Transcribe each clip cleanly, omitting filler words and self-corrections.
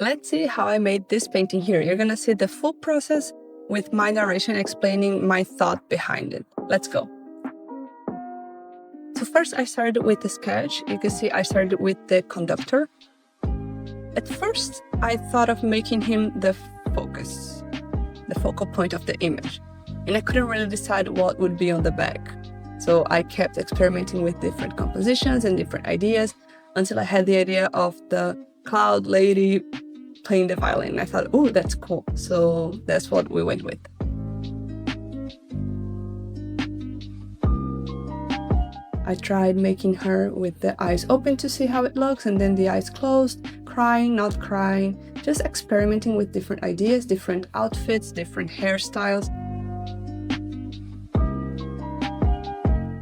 let's see how I made this painting here. You're gonna see the full process with my narration explaining my thought behind it. Let's go. So first I started with the sketch. You can see I started with the conductor. At first, I thought of making him the focus, the focal point of the image. And I couldn't really decide what would be on the back. So I kept experimenting with different compositions and different ideas until I had the idea of the cloud lady playing the violin. I thought, oh, that's cool. So that's what we went with. I tried making her with the eyes open to see how it looks, and then the eyes closed, crying, not crying, just experimenting with different ideas, different outfits, different hairstyles.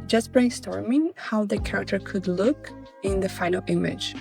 Just brainstorming how the character could look in the final image.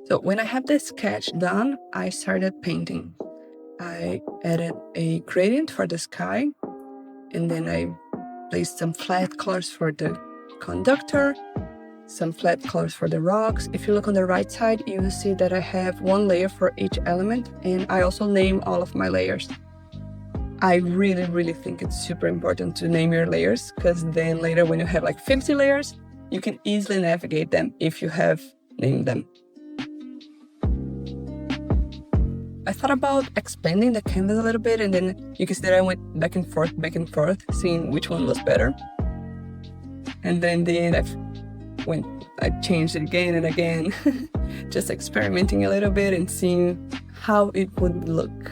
So when I had the sketch done, I started painting. I added a gradient for the sky, and then I placed some flat colors for the conductor, some flat colors for the rocks. If you look on the right side, you will see that I have one layer for each element, and I also name all of my layers. I really think it's super important to name your layers, because then later when you have like 50 layers, you can easily navigate them if you have named them. I thought about expanding the canvas a little bit, and then you can see that I went back and forth, seeing which one was better. And then in the end, I changed it again and again, just experimenting a little bit and seeing how it would look.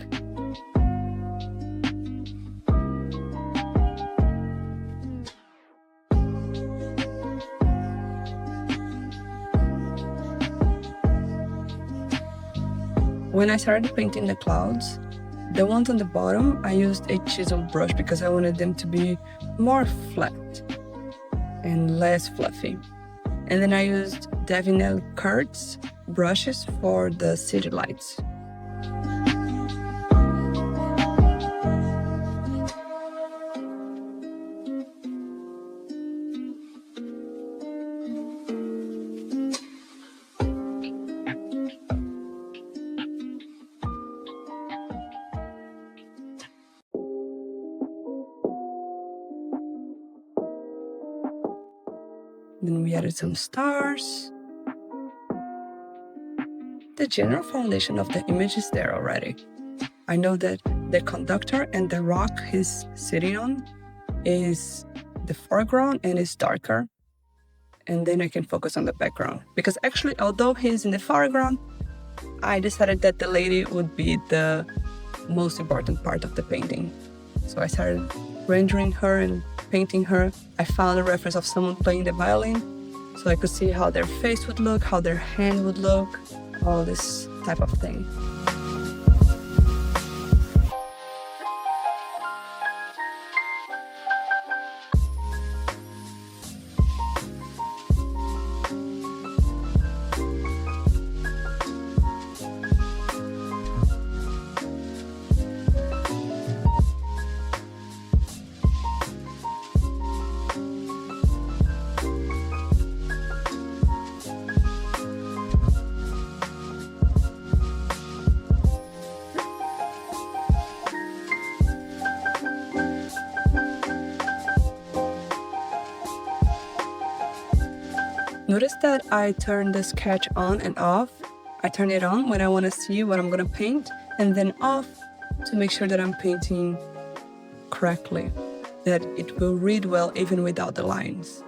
When I started painting the clouds, the ones on the bottom, I used a chisel brush because I wanted them to be more flat and less fluffy. And then I used Davinel Kurtz brushes for the city lights. Then we added some stars. The general foundation of the image is there already. I know that the conductor and the rock he's sitting on is the foreground and is darker. And then I can focus on the background. Because actually, although he's in the foreground, I decided that the lady would be the most important part of the painting. So I started rendering her and painting her. I found a reference of someone playing the violin, so I could see how their face would look, how their hand would look, all this type of thing. Notice that I turn the sketch on and off. I turn it on when I want to see what I'm going to paint, and then off to make sure that I'm painting correctly, that it will read well even without the lines.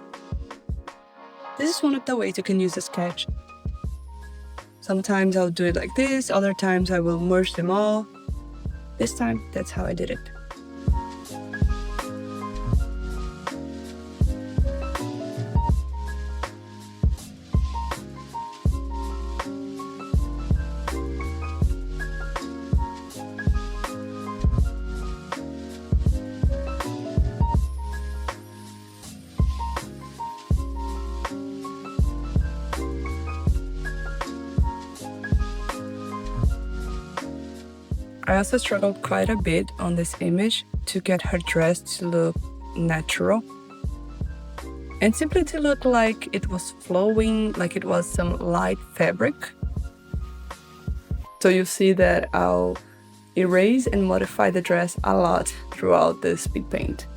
This is one of the ways you can use a sketch. Sometimes I'll do it like this, other times I will merge them all. This time, that's how I did it. I also struggled quite a bit on this image to get her dress to look natural and simply to look like it was flowing, like it was some light fabric. So you see that I'll erase and modify the dress a lot throughout the speed paint.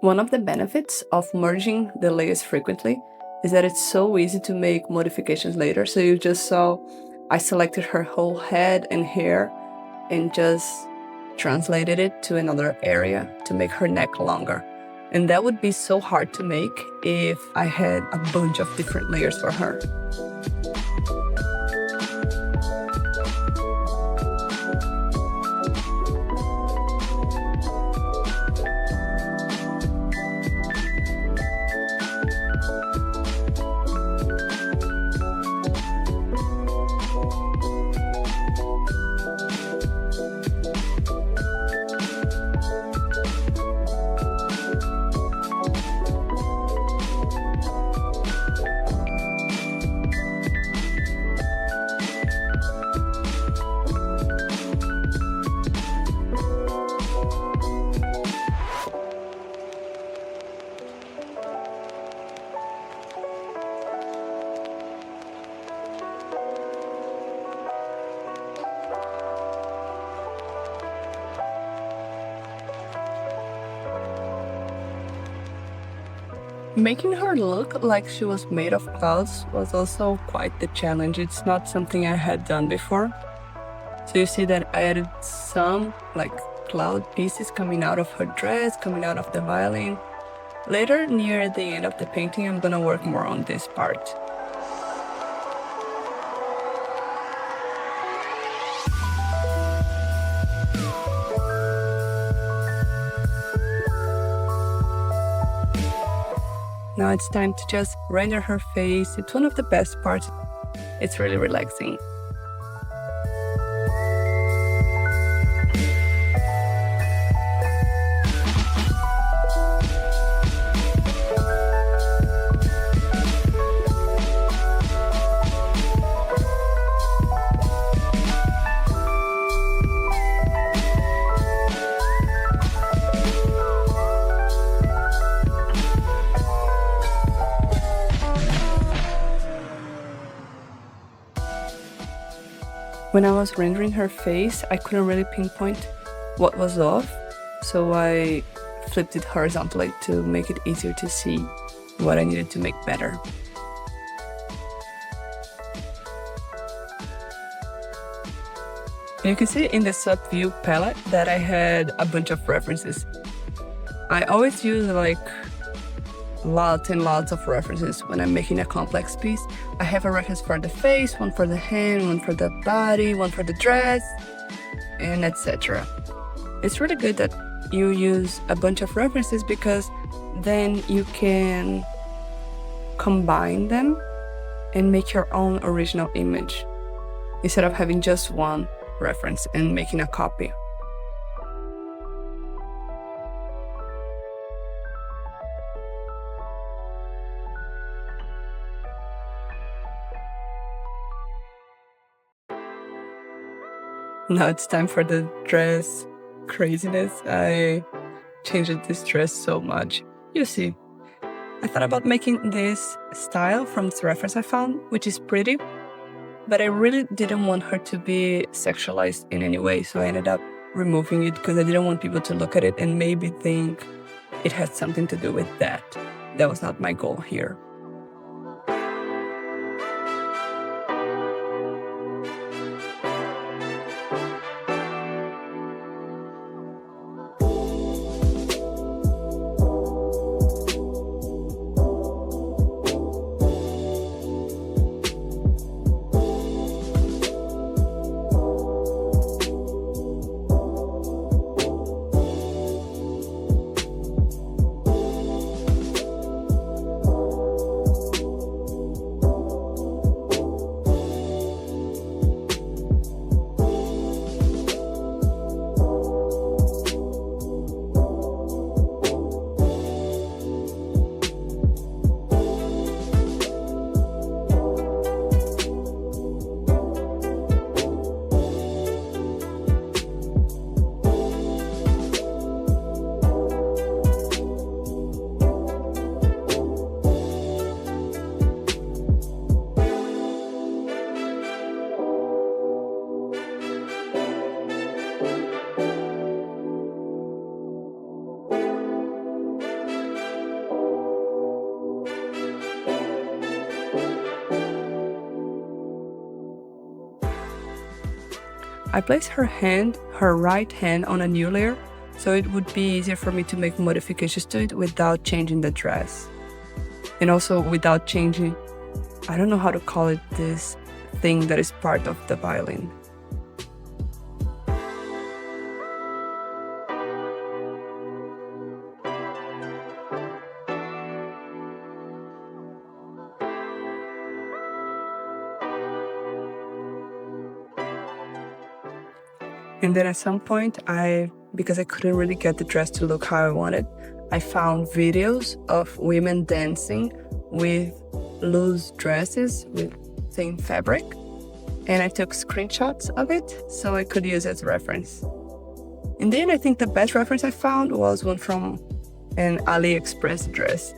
One of the benefits of merging the layers frequently is that it's so easy to make modifications later. So you just saw I selected her whole head and hair and just translated it to another area to make her neck longer. And that would be so hard to make if I had a bunch of different layers for her. Making her look like she was made of clouds was also quite the challenge. It's not something I had done before. So you see that I added some like cloud pieces coming out of her dress, coming out of the violin. Later, near the end of the painting, I'm gonna work more on this part. Now it's time to just render her face. It's one of the best parts. It's really relaxing. When I was rendering her face, I couldn't really pinpoint what was off, so I flipped it horizontally to make it easier to see what I needed to make better. You can see in the sub-view palette that I had a bunch of references. I always use like lots and lots of references when I'm making a complex piece. I have a reference for the face, one for the hand, one for the body, one for the dress, and etc. It's really good that you use a bunch of references because then you can combine them and make your own original image instead of having just one reference and making a copy. Now it's time for the dress craziness. I changed this dress so much. You see, I thought about making this style from this reference I found, which is pretty, but I really didn't want her to be sexualized in any way, so I ended up removing it because I didn't want people to look at it and maybe think it had something to do with that. That was not my goal here. I placed her right hand on a new layer, so it would be easier for me to make modifications to it without changing the dress. And also without changing, I don't know how to call it, this thing that is part of the violin. And then at some point, because I couldn't really get the dress to look how I wanted, I found videos of women dancing with loose dresses with thin fabric. And I took screenshots of it so I could use as reference. And then I think the best reference I found was one from an AliExpress dress.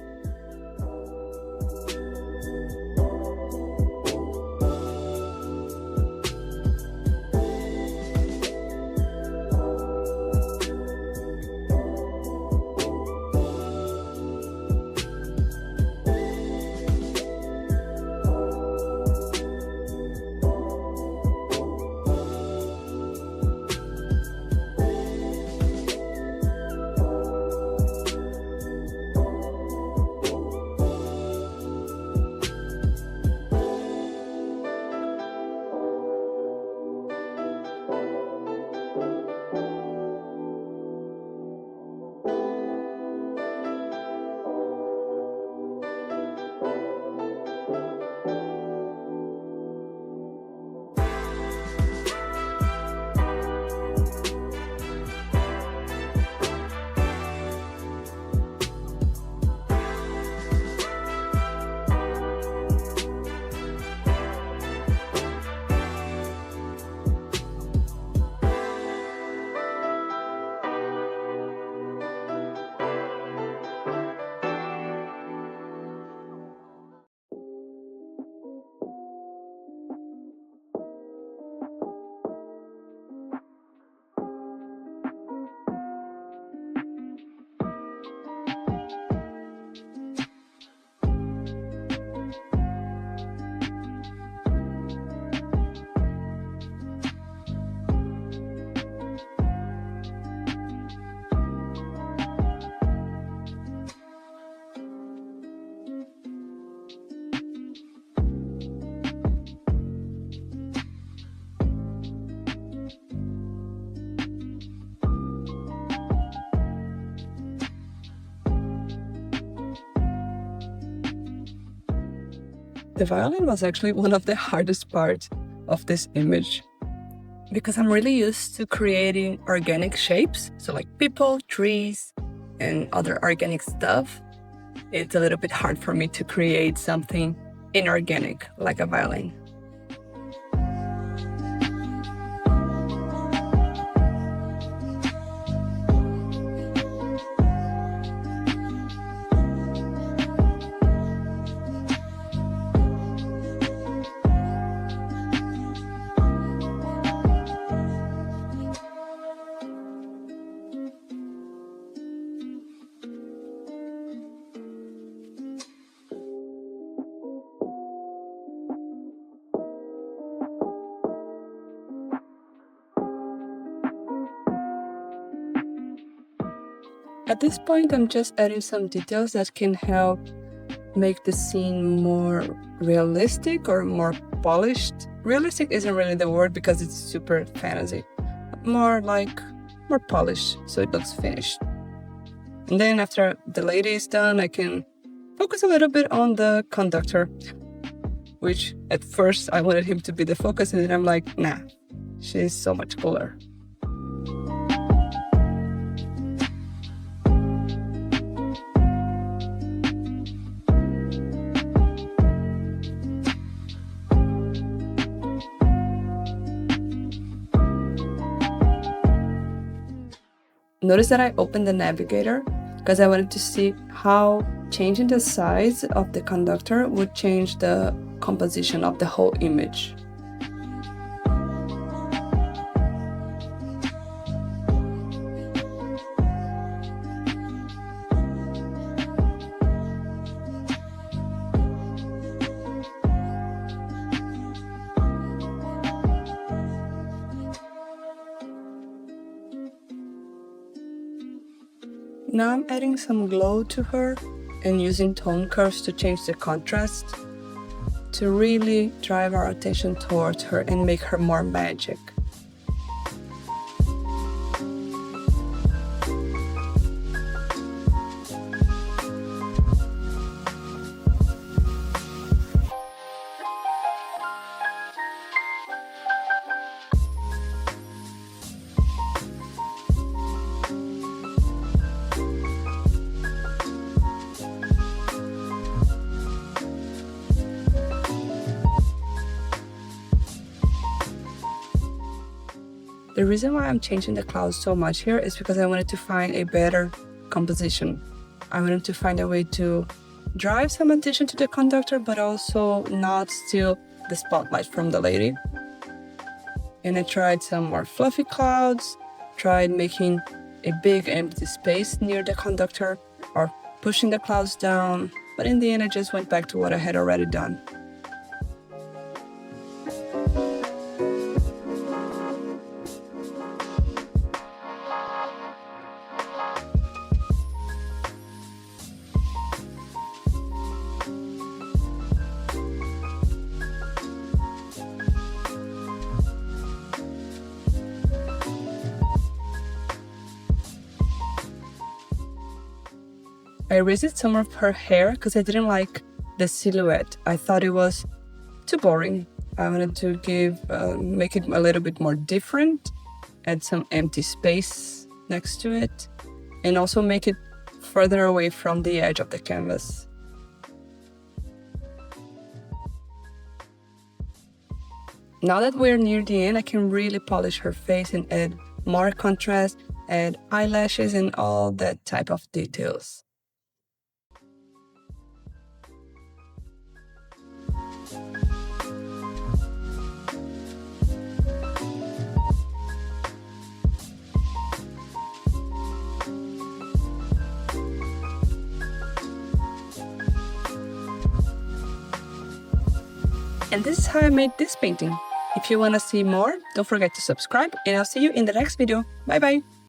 The violin was actually one of the hardest parts of this image because I'm really used to creating organic shapes. So like people, trees, and other organic stuff. It's a little bit hard for me to create something inorganic like a violin. At this point, I'm just adding some details that can help make the scene more realistic or more polished. Realistic isn't really the word because it's super fantasy. More polished, so it looks finished. And then after the lady is done, I can focus a little bit on the conductor, which at first I wanted him to be the focus, and then I'm like, nah, she's so much cooler. Notice that I opened the navigator because I wanted to see how changing the size of the conductor would change the composition of the whole image. Now I'm adding some glow to her and using tone curves to change the contrast to really drive our attention towards her and make her more magic. The reason why I'm changing the clouds so much here is because I wanted to find a better composition. I wanted to find a way to drive some attention to the conductor, but also not steal the spotlight from the lady. And I tried some more fluffy clouds, tried making a big empty space near the conductor or pushing the clouds down, but in the end I just went back to what I had already done. I erased some of her hair because I didn't like the silhouette. I thought it was too boring. I wanted to make it a little bit more different, add some empty space next to it, and also make it further away from the edge of the canvas. Now that we're near the end, I can really polish her face and add more contrast, add eyelashes and all that type of details. And this is how I made this painting. If you want to see more, don't forget to subscribe, and I'll see you in the next video. Bye bye!